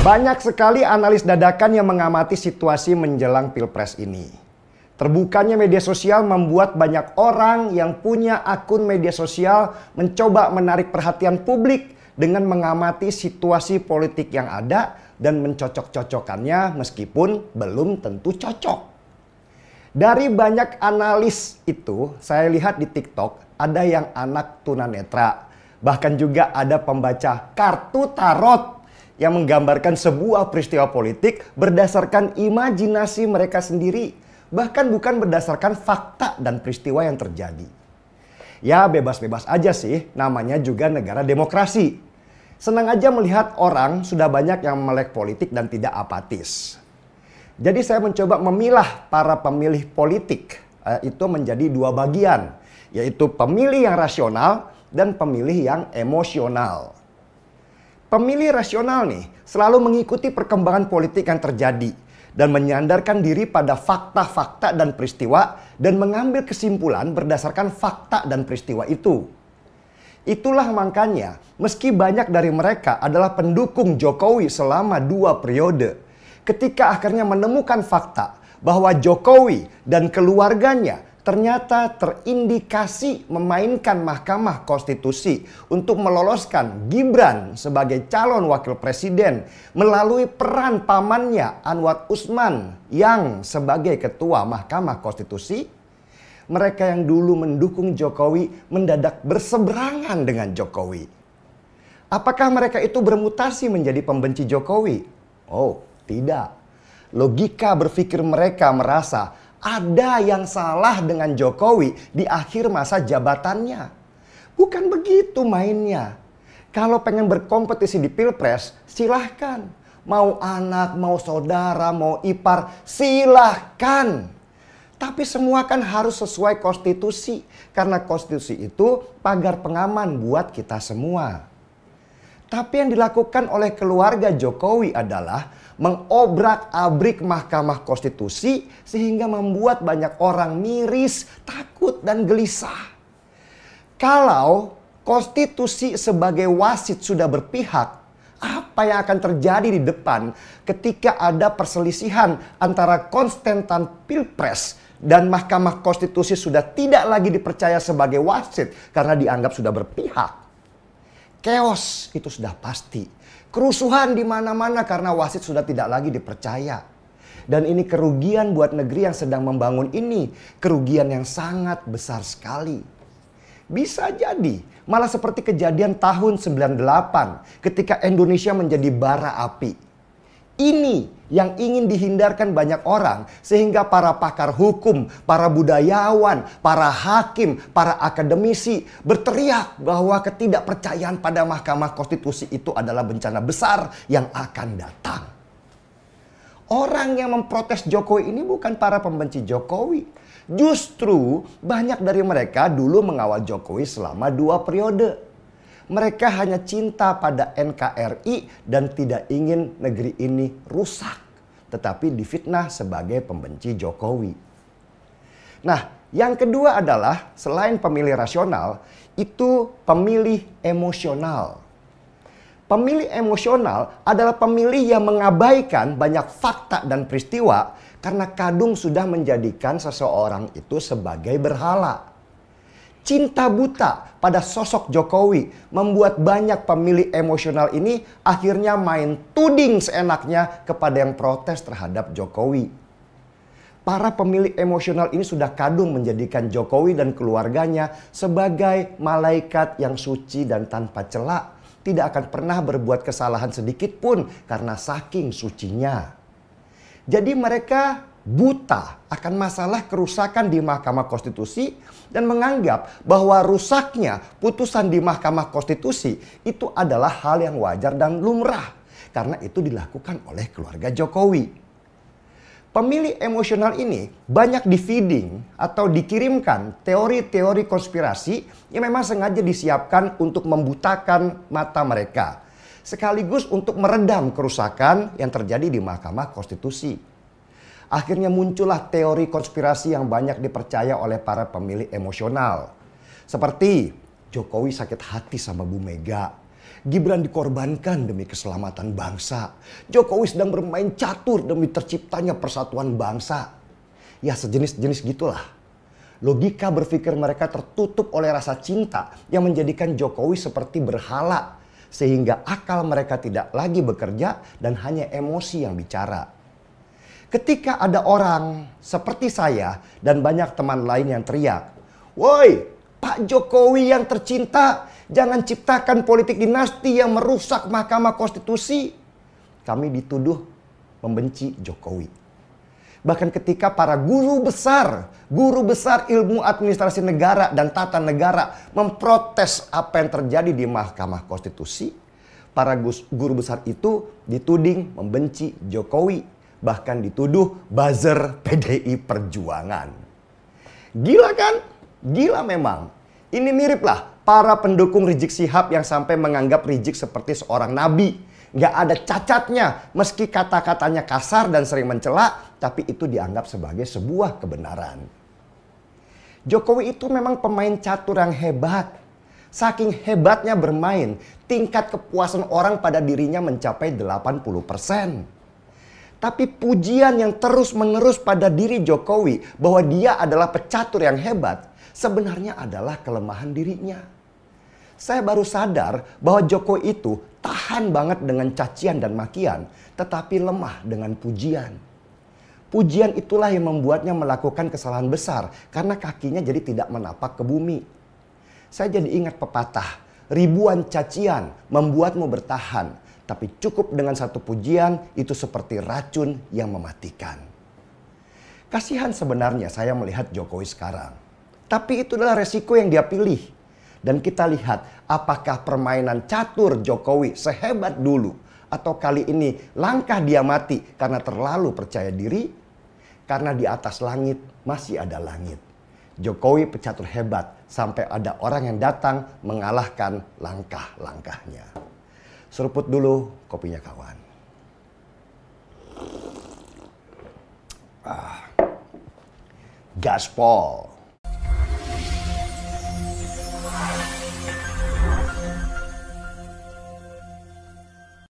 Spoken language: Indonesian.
Banyak sekali analis dadakan yang mengamati situasi menjelang Pilpres ini. Terbukanya media sosial membuat banyak orang yang punya akun media sosial mencoba menarik perhatian publik dengan mengamati situasi politik yang ada dan mencocok-cocokkannya meskipun belum tentu cocok. Dari banyak analis itu, saya lihat di TikTok ada yang anak tunanetra. Bahkan juga ada pembaca kartu tarot yang menggambarkan sebuah peristiwa politik berdasarkan imajinasi mereka sendiri. Bahkan bukan berdasarkan fakta dan peristiwa yang terjadi. Ya bebas-bebas aja sih, namanya juga negara demokrasi. Senang aja melihat orang sudah banyak yang melek politik dan tidak apatis. Jadi saya mencoba memilah para pemilih politik itu menjadi dua bagian. Yaitu pemilih yang rasional dan pemilih yang emosional. Pemilih rasional nih selalu mengikuti perkembangan politik yang terjadi dan menyandarkan diri pada fakta-fakta dan peristiwa dan mengambil kesimpulan berdasarkan fakta dan peristiwa itu. Itulah makanya meski banyak dari mereka adalah pendukung Jokowi selama 2 periode, ketika akhirnya menemukan fakta bahwa Jokowi dan keluarganya ternyata terindikasi memainkan Mahkamah Konstitusi untuk meloloskan Gibran sebagai calon wakil presiden melalui peran pamannya Anwar Usman yang sebagai ketua Mahkamah Konstitusi. Mereka yang dulu mendukung Jokowi mendadak berseberangan dengan Jokowi. Apakah mereka itu bermutasi menjadi pembenci Jokowi? Oh, tidak. Logika berpikir mereka merasa ada yang salah dengan Jokowi di akhir masa jabatannya. Bukan begitu mainnya. Kalau pengen berkompetisi di Pilpres, silahkan. Mau anak, mau saudara, mau ipar, silahkan. Tapi semua kan harus sesuai konstitusi. Karena konstitusi itu pagar pengaman buat kita semua. Tapi yang dilakukan oleh keluarga Jokowi adalah mengobrak-abrik Mahkamah Konstitusi sehingga membuat banyak orang miris, takut, dan gelisah. Kalau konstitusi sebagai wasit sudah berpihak, apa yang akan terjadi di depan ketika ada perselisihan antara konstituen Pilpres dan Mahkamah Konstitusi sudah tidak lagi dipercaya sebagai wasit karena dianggap sudah berpihak? Chaos itu sudah pasti. Kerusuhan di mana-mana karena wasit sudah tidak lagi dipercaya. Dan ini kerugian buat negeri yang sedang membangun ini. Kerugian yang sangat besar sekali. Bisa jadi malah seperti kejadian tahun 98 ketika Indonesia menjadi bara api. Ini yang ingin dihindarkan banyak orang sehingga para pakar hukum, para budayawan, para hakim, para akademisi berteriak bahwa ketidakpercayaan pada Mahkamah Konstitusi itu adalah bencana besar yang akan datang. Orang yang memprotes Jokowi ini bukan para pembenci Jokowi. Justru banyak dari mereka dulu mengawal Jokowi selama 2 periode. Mereka hanya cinta pada NKRI dan tidak ingin negeri ini rusak. Tetapi difitnah sebagai pembenci Jokowi. Nah, yang kedua adalah selain pemilih rasional, itu pemilih emosional. Pemilih emosional adalah pemilih yang mengabaikan banyak fakta dan peristiwa karena kadung sudah menjadikan seseorang itu sebagai berhala. Cinta buta pada sosok Jokowi membuat banyak pemilih emosional ini akhirnya main tuding seenaknya kepada yang protes terhadap Jokowi. Para pemilih emosional ini sudah kadung menjadikan Jokowi dan keluarganya sebagai malaikat yang suci dan tanpa celah. Tidak akan pernah berbuat kesalahan sedikit pun karena saking sucinya. Jadi mereka buta akan masalah kerusakan di Mahkamah Konstitusi dan menganggap bahwa rusaknya putusan di Mahkamah Konstitusi itu adalah hal yang wajar dan lumrah karena itu dilakukan oleh keluarga Jokowi. Pemilih emosional ini banyak di-feeding atau dikirimkan teori-teori konspirasi yang memang sengaja disiapkan untuk membutakan mata mereka sekaligus untuk meredam kerusakan yang terjadi di Mahkamah Konstitusi. Akhirnya muncullah teori konspirasi yang banyak dipercaya oleh para pemilih emosional. Seperti Jokowi sakit hati sama Bu Mega. Gibran dikorbankan demi keselamatan bangsa. Jokowi sedang bermain catur demi terciptanya persatuan bangsa. Ya sejenis-jenis gitulah. Logika berpikir mereka tertutup oleh rasa cinta yang menjadikan Jokowi seperti berhala. Sehingga akal mereka tidak lagi bekerja dan hanya emosi yang bicara. Ketika ada orang seperti saya dan banyak teman lain yang teriak, "Woi, Pak Jokowi yang tercinta, jangan ciptakan politik dinasti yang merusak Mahkamah Konstitusi." Kami dituduh membenci Jokowi. Bahkan ketika para guru besar ilmu administrasi negara dan tata negara memprotes apa yang terjadi di Mahkamah Konstitusi, para guru besar itu dituding membenci Jokowi, bahkan dituduh buzzer PDI Perjuangan. Gila kan? Gila memang. Ini miriplah para pendukung Rizik Syihab yang sampai menganggap Rizik seperti seorang nabi. Nggak ada cacatnya, meski kata-katanya kasar dan sering mencela, tapi itu dianggap sebagai sebuah kebenaran. Jokowi itu memang pemain catur yang hebat. Saking hebatnya bermain, tingkat kepuasan orang pada dirinya mencapai 80%. Tapi pujian yang terus-menerus pada diri Jokowi bahwa dia adalah pecatur yang hebat, sebenarnya adalah kelemahan dirinya. Saya baru sadar bahwa Jokowi itu tahan banget dengan cacian dan makian, tetapi lemah dengan pujian. Pujian itulah yang membuatnya melakukan kesalahan besar karena kakinya jadi tidak menapak ke bumi. Saya jadi ingat pepatah, ribuan cacian membuatmu bertahan, tapi cukup dengan satu pujian itu seperti racun yang mematikan. Kasihan sebenarnya saya melihat Jokowi sekarang. Tapi itu adalah resiko yang dia pilih. Dan kita lihat apakah permainan catur Jokowi sehebat dulu. Atau kali ini langkah dia mati karena terlalu percaya diri. Karena di atas langit masih ada langit. Jokowi pecatur hebat sampai ada orang yang datang mengalahkan langkah-langkahnya. Seruput dulu kopinya kawan. Gaspol.